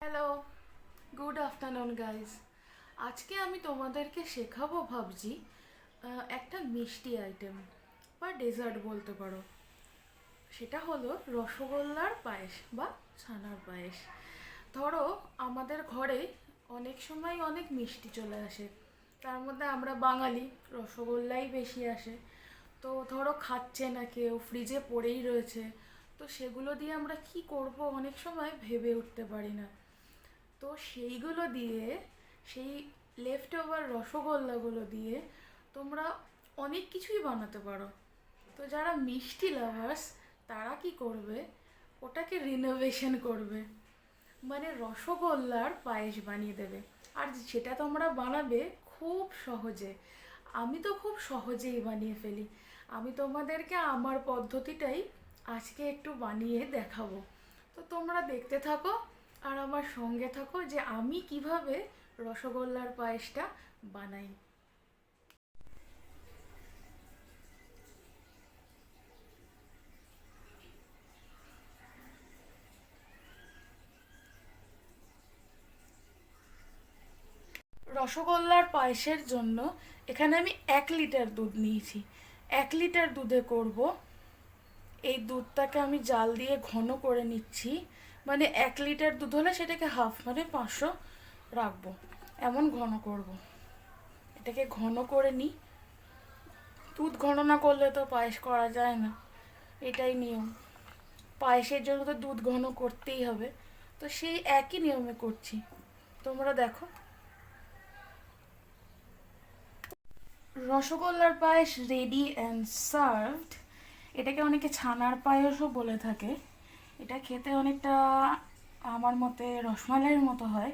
Hello, good afternoon guys. আজকে আমি তোমাদেরকে শেখাবো ভাবছি একটা মিষ্টি আইটেম বা ডেজার্ট বলতে পারো। সেটা হলো রসগোল্লার পায়েস বা ছানার পায়েস। ধরো আমাদের ঘরে অনেক সময় অনেক মিষ্টি চলে আসে, তার মধ্যে আমরা বাঙালি, রসগোল্লাই বেশি আসে। তো ধরো খাচ্ছে না কেউ, ফ্রিজে পড়েই রয়েছে, তো সেগুলো দিয়ে আমরা কি করব অনেক সময় ভেবে উঠতে পারি না। তো সেইগুলো দিয়ে, সেই লেফট ওভার রসগোল্লাগুলো দিয়ে তোমরা অনেক কিছুই বানাতে পারো। তো যারা মিষ্টি লাভার্স তারা কি করবে, ওটাকে রিনোভেশন করবে, মানে রসগোল্লার পায়েস বানিয়ে দেবে। আর সেটা তোমরা বানাবে খুব সহজে। আমি তো খুব সহজেই বানিয়ে ফেলি। আমি তোমাদেরকে আমার পদ্ধতিটাই আজকে একটু বানিয়ে দেখাবো। তো তোমরা দেখতে থাকো আর আমার সঙ্গে থাকো যে আমি কিভাবে রসগোল্লার পায়েসটা বানাই। রসগোল্লার পায়েসের জন্য এখানে আমি 1 লিটার দুধ নিয়েছি। 1 লিটার দুধে করব। এই দুধটাকে আমি জাল দিয়ে ঘন করে নিচ্ছি। মানে 1 লিটার দুধ হলে সেটাকে হাফ, মানে 500 রাখবো, এমন ঘন করব। এটাকে ঘন করে নিই। দুধ ঘন না করলে তো পায়েস করা যায় না, এটাই নিয়ম। পায়েসের জন্য তো দুধ ঘন করতেই হবে, তো সেই একই নিয়মে করছি। তোমরা দেখো, রসগোল্লার পায়েস রেডি অ্যান্ড সার্ভড। এটাকে অনেকে ছানার পায়েসও বলে থাকে। এটা খেতে অনেকটা আমার মতে রসমালাইয়ের মতো হয়।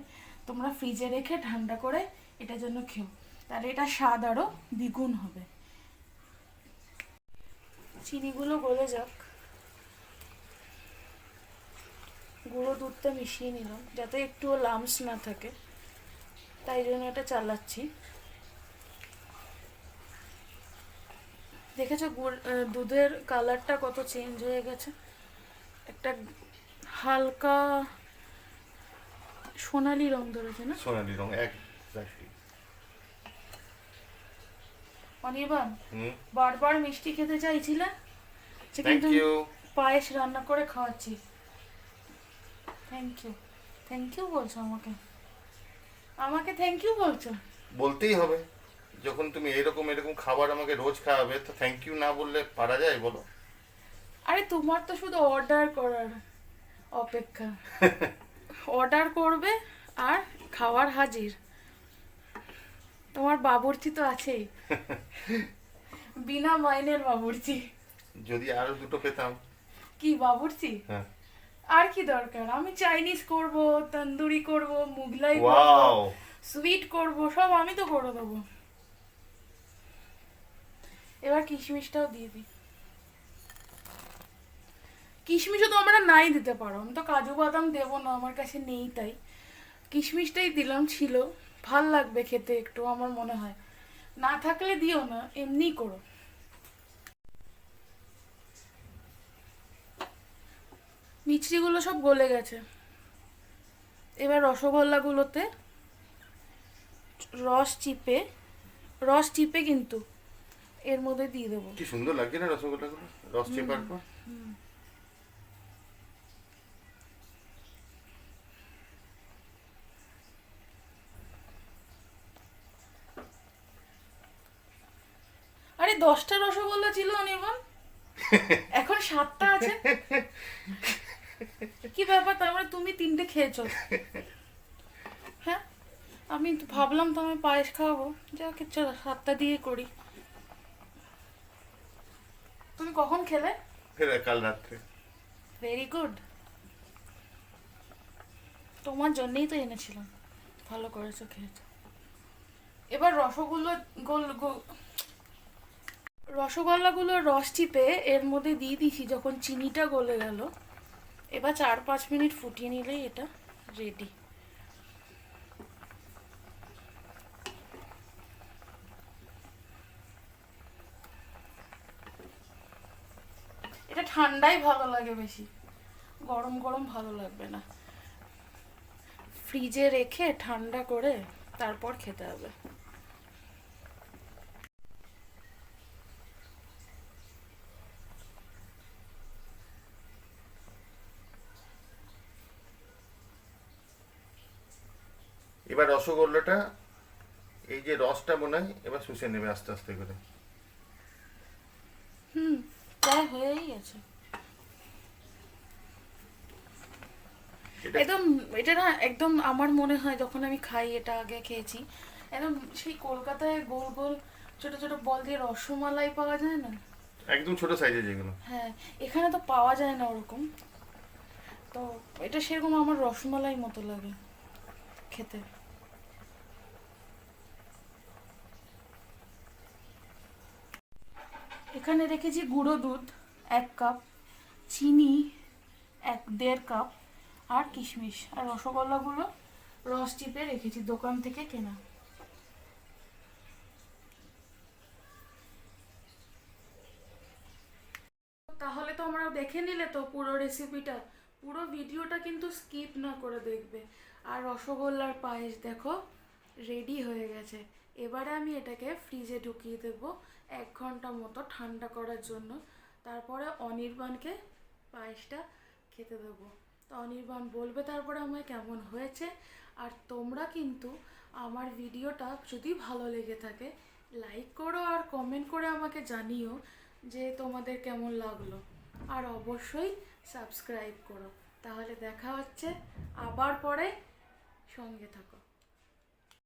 তোমরা ফ্রিজে রেখে ঠান্ডা করে এটার জন্য খেও, তাহলে এটা স্বাদ আরও দ্বিগুণ হবে। চিনিগুলো গলে যাক। গুঁড়ো দুধটা মিশিয়ে নিলাম যাতে একটুও লামস না থাকে, তাই জন্য এটা চালাচ্ছি। দেখেছো দুধের কালারটা কত চেঞ্জ হয়ে গেছে, একটা হালকা সোনালি রং ধরেছে না? সোনালি রং এক্স্যাক্টলি। অনির্বাণ, হুম। বারবার মিষ্টি খেতে চাইছিলে, যে থ্যাংক কিন্তু ইউ। পায়েস রান্না করে খাওয়াচ্ছি। Thank you. থ্যাংক ইউ বলছো আমাকে? আমাকে থ্যাংক ইউ বলছো? বলতেই হবে, যখন তুমি এরকম এরকম খাবার আমাকে রোজ খাওয়াবে তো থ্যাংক ইউ না বললে পারা যায় বলো? আরে তোমার তো শুধু অর্ডার করার অপেক্ষা। অর্ডার করবে আর খাওয়ার হাজির। তোমার বাবুর্চি তো আছেই, বিনা মাইনের বাবুর্চি। যদি আরো দুটো পেতাম। কি বাবুর্চি? হ্যাঁ। আর কি দরকার? আমি চাইনিজ করব, তন্দুরি করব, মুগলাই করব, ওয়াও। সুইট করব, সব আমি তো করে দেবো। এবার কিশমিশটাও দিয়ে দিই। কিশমিশও তো আমরা নাই দিতে পারো, আমি তো কাজু বাদাম দেবো না, আমার কাছে নেই, তাই কিশমিশটাই দিলাম। ছিল ভাল লাগবে খেতে একটু, আমার মনে হয়। না থাকলে দিও না, এমনি করো। মিছরিগুলো সব গলে গেছে। এবার রসগোল্লাগুলোতে রস চিপে, রস চিপে কিন্তু এর মধ্যে দিয়ে দেবো। কি সুন্দর লাগছে না রসগোল্লাগুলো রস চেপার পর। আরে 10টা রসগোল্লা ছিল অনির্বাণ, এখন 7টা আছে। কি ব্যাপার, তার মানে তুমি 3টে খেয়েছো? হ্যাঁ, আমি তো ভাবলাম তো আমি পায়েস খাওয়াবো, যাকে চলো 7টা দিয়ে করি। তুমি কখন খেলে? কাল রাত্রে। ভেরি গুড, তোমার জন্যই তো এনেছিলাম, ভালো করেছো, খেয়েছো। এবার রসগোল্লাগুলোর রস চিপে এর মধ্যে দিয়ে দিয়েছি যখন চিনিটা গলে গেল। এবার 4-5 মিনিট ফুটিয়ে নিলেই এটা রেডি। এটা ঠান্ডাই ভালো লাগে বেশি, গরম গরম ভালো লাগবে না। ফ্রিজে রেখে ঠান্ডা করে তারপর খেতে হবে। এবার রসগোল্লাটা, এই যে রসটা মনে হয় এবার শুষে নেবে আস্তে আস্তে করে। প্রায় হয়েই গেছে। এটা একদম, এটা না একদম আমার মনে হয় যখন আমি খাই, এটা আগে খেয়েছি, একদম সেই কলকাতায় গোল গোল ছোট ছোট বল দিয়ে রসমালাই পাওয়া যায় না? একদম ছোট সাইজের যেগুলো। হ্যাঁ, এখানে তো পাওয়া যায় না ওরকম। তো এটা সেরকম আমার রসমালাই মতো লাগে খেতে। এখানে রেখেছি গুঁড়ো দুধ 1 কাপ, চিনি 1-1.5 কাপ, আর কিশমিশ আর রসগোল্লাগুলো রস চিপে রেখেছি দোকান থেকে কেনা। তাহলে তোমরা দেখে নিলে তো পুরো রেসিপিটা, পুরো ভিডিওটা কিন্তু স্কিপ না করে দেখবে। আর রসগোল্লার পায়েস দেখো রেডি হয়ে গেছে। এবারে আমি এটাকে ফ্রিজে ঢুকিয়ে দেব 1 ঘন্টা মতো ঠান্ডা করার জন্য। তারপরে অনির্বাণকে পায়েসটা খেতে দেবো। তো অনির্বাণ বলবে তারপরে আমায় কেমন হয়েছে। আর তোমরা কিন্তু আমার ভিডিওটা যদি ভালো লেগে থাকে লাইক করো আর কমেন্ট করে আমাকে জানিও যে তোমাদের কেমন লাগলো। আর অবশ্যই সাবস্ক্রাইব করো। তাহলে দেখা হচ্ছে আবার পরে, সঙ্গে থাকো।